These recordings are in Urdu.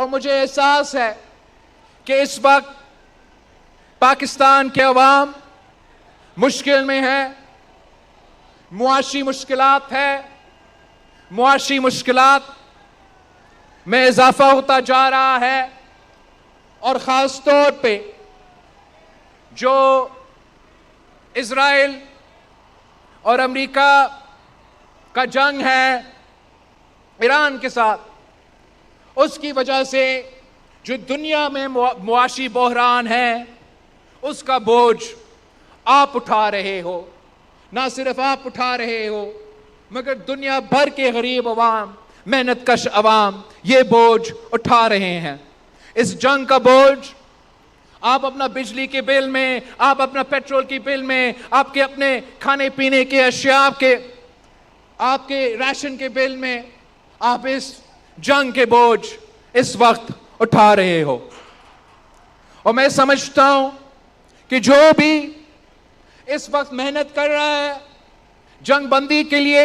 اور مجھے احساس ہے کہ اس وقت پاکستان کے عوام مشکل میں ہے، معاشی مشکلات ہے، معاشی مشکلات میں اضافہ ہوتا جا رہا ہے، اور خاص طور پہ جو اسرائیل اور امریکہ کا جنگ ہے ایران کے ساتھ، اس کی وجہ سے جو دنیا میں معاشی بحران ہے اس کا بوجھ آپ اٹھا رہے ہو. نہ صرف آپ اٹھا رہے ہو مگر دنیا بھر کے غریب عوام، محنت کش عوام یہ بوجھ اٹھا رہے ہیں. اس جنگ کا بوجھ آپ اپنا بجلی کے بل میں، آپ اپنا پیٹرول کی بل میں، آپ کے اپنے کھانے پینے کے اشیاء کے، آپ کے راشن کے بل میں، آپ اس جنگ کے بوجھ اس وقت اٹھا رہے ہو. اور میں سمجھتا ہوں کہ جو بھی اس وقت محنت کر رہا ہے جنگ بندی کے لیے،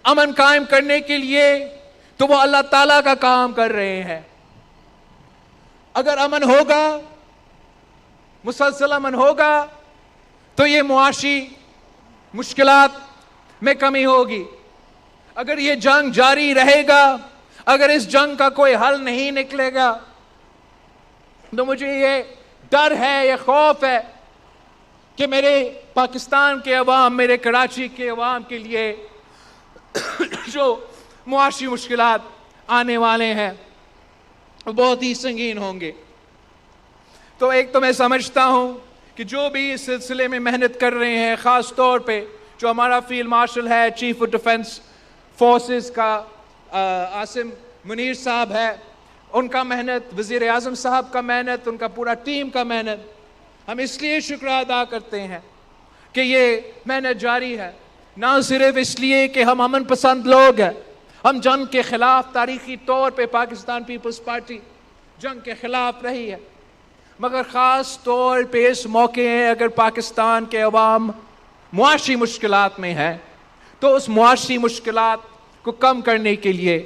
امن قائم کرنے کے لیے، تو وہ اللہ تعالیٰ کا کام کر رہے ہیں. اگر امن ہوگا، مسلسل امن ہوگا، تو یہ معاشی مشکلات میں کمی ہوگی. اگر یہ جنگ جاری رہے گا، اگر اس جنگ کا کوئی حل نہیں نکلے گا، تو مجھے یہ ڈر ہے، یہ خوف ہے کہ میرے پاکستان کے عوام، میرے کراچی کے عوام کے لیے جو معاشی مشکلات آنے والے ہیں وہ بہت ہی سنگین ہوں گے. تو ایک تو میں سمجھتا ہوں کہ جو بھی اس سلسلے میں محنت کر رہے ہیں، خاص طور پہ جو ہمارا فیلڈ مارشل ہے، چیف آف ڈیفنس فورسز کا عاصم منیر صاحب ہے، ان کا محنت، وزیر اعظم صاحب کا محنت، ان کا پورا ٹیم کا محنت، ہم اس لیے شکر ادا کرتے ہیں کہ یہ محنت جاری ہے. نہ صرف اس لیے کہ ہم امن پسند لوگ ہیں، ہم جنگ کے خلاف، تاریخی طور پہ پاکستان پیپلز پارٹی جنگ کے خلاف رہی ہے، مگر خاص طور پہ اس موقع ہے اگر پاکستان کے عوام معاشی مشکلات میں ہیں تو اس معاشی مشکلات کو کم کرنے کے لیے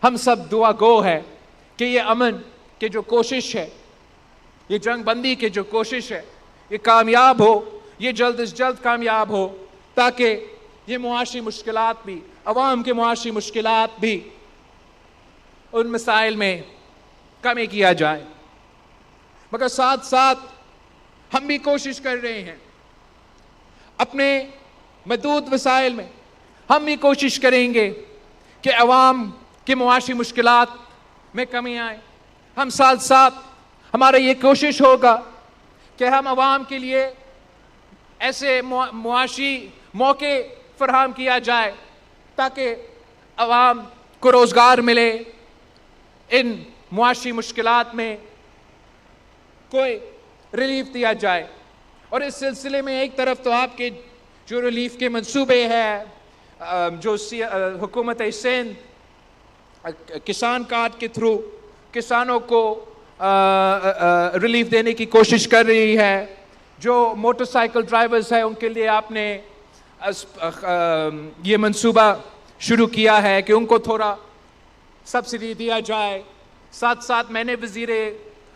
ہم سب دعا گو ہے کہ یہ امن کے جو کوشش ہے، یہ جنگ بندی کی جو کوشش ہے، یہ کامیاب ہو، یہ جلد از جلد کامیاب ہو، تاکہ یہ معاشی مشکلات بھی، عوام کے معاشی مشکلات بھی، ان مسائل میں کمی کیا جائے. مگر ساتھ ساتھ ہم بھی کوشش کر رہے ہیں اپنے محدود وسائل میں، ہم بھی کوشش کریں گے کہ عوام کی معاشی مشکلات میں کمی آئے. ہم ساتھ ساتھ ہمارا یہ کوشش ہوگا کہ ہم عوام کے لیے ایسے معاشی موقع فراہم کیا جائے تاکہ عوام کو روزگار ملے، ان معاشی مشکلات میں کوئی ریلیف دیا جائے. اور اس سلسلے میں ایک طرف تو آپ کے جو ریلیف کے منصوبے ہیں، جو حکومت سندھ کسان کارڈ کے تھرو کسانوں کو ریلیف دینے کی کوشش کر رہی ہے، جو موٹر سائیکل ڈرائیورز ہیں ان کے لیے آپ نے یہ منصوبہ شروع کیا ہے کہ ان کو تھوڑا سبسڈی دیا جائے. ساتھ ساتھ میں نے وزیر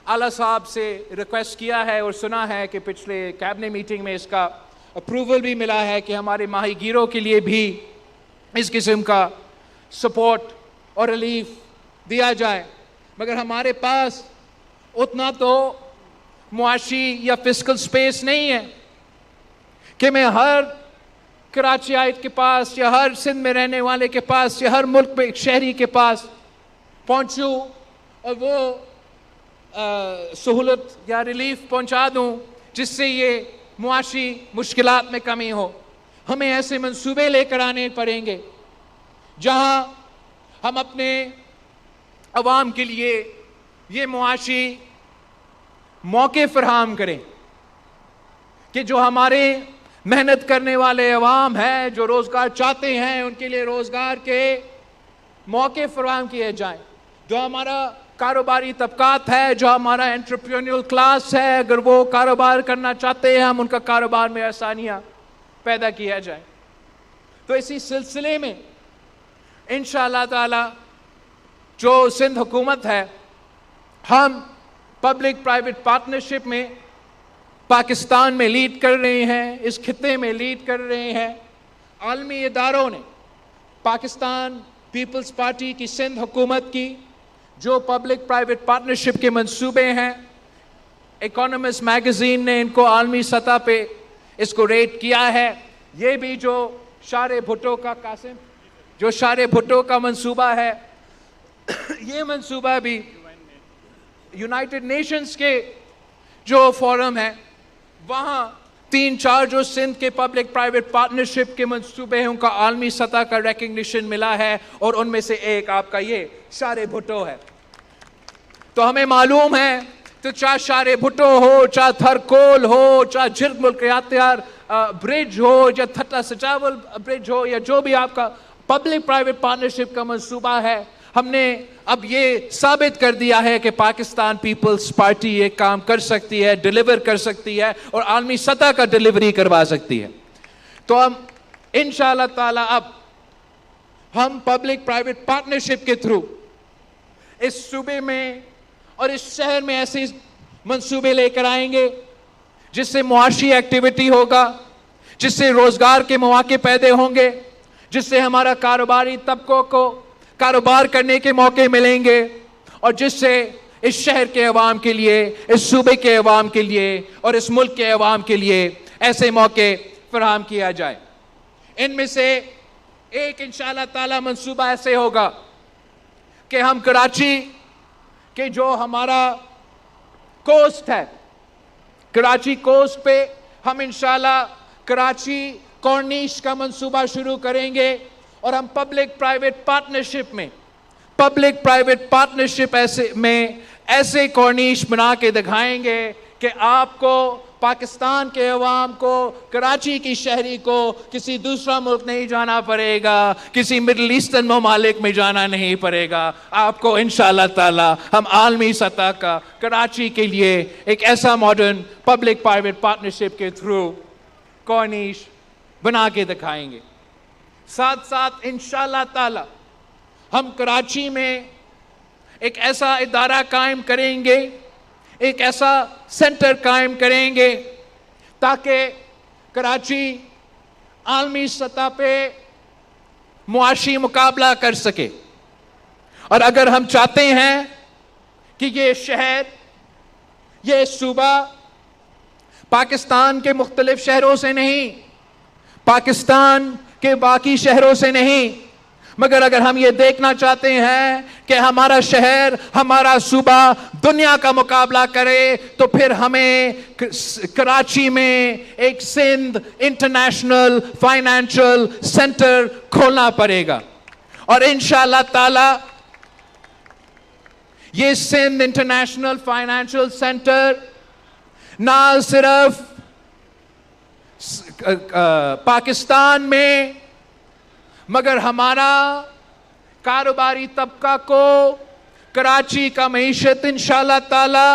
اعلیٰ صاحب سے ریکویسٹ کیا ہے اور سنا ہے کہ پچھلے کیبنٹ میٹنگ میں اس کا اپروول بھی ملا ہے کہ ہمارے ماہی گیروں کے لیے بھی اس قسم کا سپورٹ اور ریلیف دیا جائے. مگر ہمارے پاس اتنا تو معاشی یا فسکل سپیس نہیں ہے کہ میں ہر کراچی آئٹ کے پاس یا ہر سندھ میں رہنے والے کے پاس یا ہر ملک میں ایک شہری کے پاس پہنچوں اور وہ سہولت یا ریلیف پہنچا دوں جس سے یہ معاشی مشکلات میں کمی ہو. ہمیں ایسے منصوبے لے کر آنے پڑیں گے جہاں ہم اپنے عوام کے لیے یہ معاشی موقع فراہم کریں کہ جو ہمارے محنت کرنے والے عوام ہیں، جو روزگار چاہتے ہیں، ان کے لیے روزگار کے موقع فراہم کیے جائیں. جو ہمارا کاروباری طبقات ہے، جو ہمارا انٹرپرینیورل کلاس ہے، اگر وہ کاروبار کرنا چاہتے ہیں ہم ان کا کاروبار میں آسانیاں پیدا کیا جائے. تو اسی سلسلے میں انشاءاللہ تعالی جو سندھ حکومت ہے ہم پبلک پرائیویٹ پارٹنرشپ میں پاکستان میں لیڈ کر رہے ہیں، اس خطے میں لیڈ کر رہے ہیں۔ عالمی اداروں نے پاکستان پیپلز پارٹی کی سندھ حکومت کی جو پبلک پرائیویٹ پارٹنرشپ کے منصوبے ہیں، اکانومسٹ میگزین نے ان کو عالمی سطح پہ اس کو ریٹ کیا ہے۔ یہ بھی جو شارع بھٹو کا قاسم جو شارع بھٹو کا منصوبہ ہے، یہ منصوبہ بھی یونائٹڈ نیشنز کے جو فورم ہے وہاں 3-4 جو سندھ کے پبلک پرائیویٹ پارٹنرشپ کے منصوبے ہیں ان کا عالمی سطح کا ریکگنیشن ملا ہے، اور ان میں سے ایک آپ کا یہ شارع بھٹو ہے۔ تو ہمیں معلوم ہے تو چاہے شارع بھٹو ہو، چاہے تھرکول ہو، چاہے جرگ ملکیاتیار برج ہو، یا تھٹا سچاول برج ہو، یا جو بھی آپ کا پبلک پرائیویٹ پارٹنرشپ کا منصوبہ ہے، ہم نے اب یہ ثابت کر دیا ہے کہ پاکستان پیپلز پارٹی یہ کام کر سکتی ہے، ڈیلیور کر سکتی ہے، اور عالمی سطح کا ڈیلیوری کروا سکتی ہے۔ تو ہم انشاءاللہ تعالی اب ہم پبلک پرائیویٹ پارٹنرشپ کے تھرو اس صوبے میں اور اس شہر میں ایسے منصوبے لے کر آئیں گے جس سے معاشی ایکٹیویٹی ہوگا، جس سے روزگار کے مواقع پیدا ہوں گے، جس سے ہمارا کاروباری طبقوں کو کاروبار کرنے کے موقع ملیں گے، اور جس سے اس شہر کے عوام کے لیے، اس صوبے کے عوام کے لیے اور اس ملک کے عوام کے لیے ایسے موقع فراہم کیا جائے۔ ان میں سے ایک انشاءاللہ تعالی منصوبہ ایسے ہوگا کہ ہم کراچی کہ جو ہمارا کوسٹ ہے، کراچی کوسٹ پہ ہم انشاءاللہ کراچی کورنیش کا منصوبہ شروع کریں گے، اور ہم پبلک پرائیویٹ پارٹنرشپ ایسے کورنیش بنا کے دکھائیں گے کہ آپ کو، پاکستان کے عوام کو، کراچی کی شہری کو کسی دوسرا ملک نہیں جانا پڑے گا، کسی مڈل ایسٹرن ممالک میں جانا نہیں پڑے گا۔ آپ کو انشاءاللہ تعالی ہم عالمی سطح کا کراچی کے لیے ایک ایسا ماڈرن پبلک پرائیویٹ پارٹنرشپ کے تھرو کورنیش بنا کے دکھائیں گے۔ ساتھ ساتھ انشاءاللہ تعالی ہم کراچی میں ایک ایسا ادارہ قائم کریں گے، ایک ایسا سینٹر قائم کریں گے تاکہ کراچی عالمی سطح پہ معاشی مقابلہ کر سکے۔ اور اگر ہم چاہتے ہیں کہ یہ شہر، یہ صوبہ پاکستان کے مختلف شہروں سے نہیں، پاکستان کے باقی شہروں سے نہیں، مگر اگر ہم یہ دیکھنا چاہتے ہیں کہ ہمارا شہر، ہمارا صوبہ دنیا کا مقابلہ کرے، تو پھر ہمیں کراچی میں ایک سندھ انٹرنیشنل فائنینشل سینٹر کھولنا پڑے گا۔ اور انشاءاللہ تعالی یہ سندھ انٹرنیشنل فائنینشل سینٹر نہ صرف پاکستان میں، مگر ہمارا کاروباری طبقہ کو کراچی کا معیشت انشاءاللہ تعالی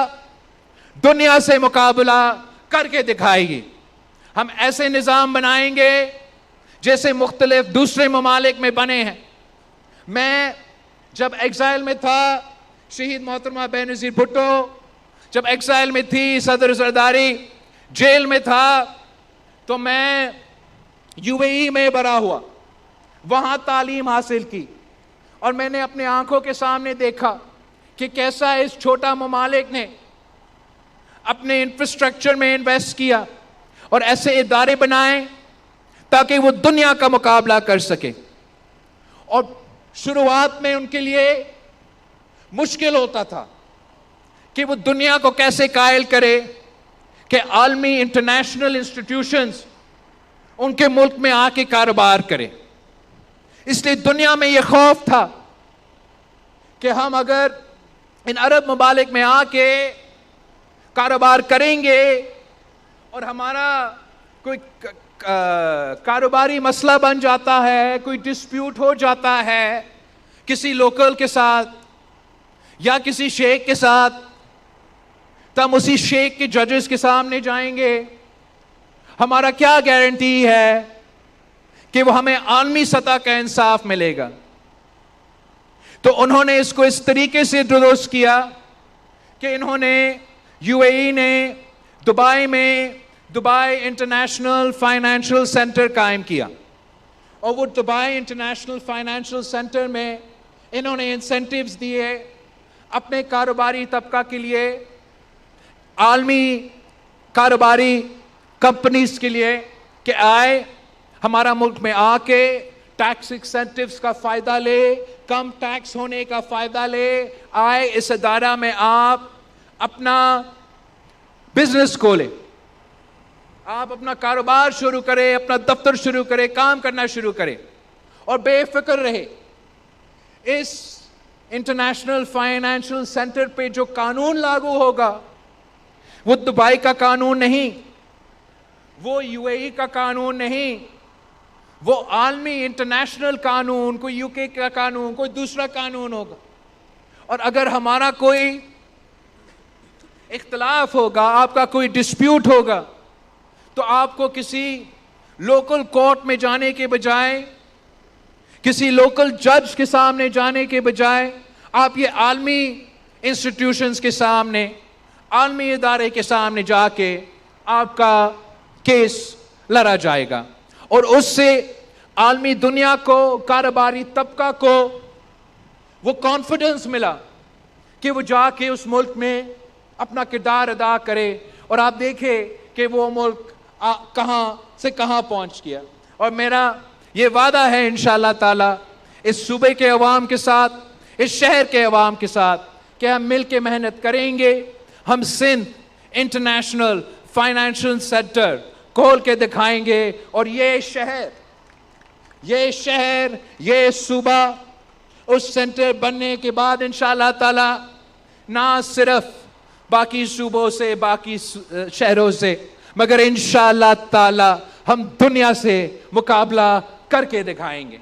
دنیا سے مقابلہ کر کے دکھائے گی۔ ہم ایسے نظام بنائیں گے جیسے مختلف دوسرے ممالک میں بنے ہیں۔ میں جب ایگزائل میں تھا، شہید محترمہ بینظیر بھٹو جب ایگزائل میں تھی، صدر زرداری جیل میں تھا، تو میں UAE میں بڑا ہوا، وہاں تعلیم حاصل کی، اور میں نے اپنے آنکھوں کے سامنے دیکھا کہ کیسا اس چھوٹا ممالک نے اپنے انفراسٹرکچر میں انویسٹ کیا اور ایسے ادارے بنائے تاکہ وہ دنیا کا مقابلہ کر سکے۔ اور شروعات میں ان کے لیے مشکل ہوتا تھا کہ وہ دنیا کو کیسے قائل کرے کہ عالمی انٹرنیشنل انسٹیٹیوشنز ان کے ملک میں آ کے کاروبار کرے۔ اس لیے دنیا میں یہ خوف تھا کہ ہم اگر ان عرب ممالک میں آ کے کاروبار کریں گے اور ہمارا کوئی کاروباری مسئلہ بن جاتا ہے، کوئی ڈسپیوٹ ہو جاتا ہے کسی لوکل کے ساتھ یا کسی شیخ کے ساتھ، تو ہم اسی شیخ کے ججز کے سامنے جائیں گے، ہمارا کیا گارنٹی ہے کہ وہ ہمیں عالمی سطح کا انصاف ملے گا؟ تو انہوں نے اس کو اس طریقے سے درست کیا کہ انہوں نے UAE نے دبئی میں دبئی انٹرنیشنل فائنینشیل سینٹر قائم کیا، اور وہ دبئی انٹرنیشنل فائنینشیل سینٹر میں انہوں نے انسینٹیوز دیے اپنے کاروباری طبقہ کے لیے، عالمی کاروباری کمپنیز کے لیے، کہ آئے ہمارا ملک میں آ کے ٹیکس انسینٹیوز کا فائدہ لے، کم ٹیکس ہونے کا فائدہ لے، آئے اس ادارہ میں آپ اپنا بزنس کھولے، آپ اپنا کاروبار شروع کرے، اپنا دفتر شروع کرے، کام کرنا شروع کرے، اور بے فکر رہے۔ اس انٹرنیشنل فائنینشیل سینٹر پہ جو قانون لاگو ہوگا وہ دبئی کا قانون نہیں، وہ UAE کا قانون نہیں، وہ عالمی انٹرنیشنل قانون، کوئی UK کا قانون، کوئی دوسرا قانون ہوگا۔ اور اگر ہمارا کوئی اختلاف ہوگا، آپ کا کوئی ڈسپیوٹ ہوگا، تو آپ کو کسی لوکل کورٹ میں جانے کے بجائے، کسی لوکل جج کے سامنے جانے کے بجائے، آپ یہ عالمی انسٹیٹیوشنز کے سامنے، عالمی ادارے کے سامنے جا کے آپ کا کیس لڑا جائے گا، اور اس سے عالمی دنیا کو، کاروباری طبقہ کو وہ کانفیڈنس ملا کہ وہ جا کے اس ملک میں اپنا کردار ادا کرے، اور آپ دیکھیں کہ وہ ملک کہاں سے کہاں پہنچ گیا۔ اور میرا یہ وعدہ ہے انشاءاللہ تعالی اس صوبے کے عوام کے ساتھ، اس شہر کے عوام کے ساتھ، کہ ہم مل کے محنت کریں گے، ہم سندھ انٹرنیشنل فائنینشیل سینٹر کھول کے دکھائیں گے، اور یہ شہر، یہ صوبہ اس سینٹر بننے کے بعد انشاءاللہ تعالی نہ صرف باقی صوبوں سے، باقی شہروں سے، مگر انشاءاللہ تعالی ہم دنیا سے مقابلہ کر کے دکھائیں گے۔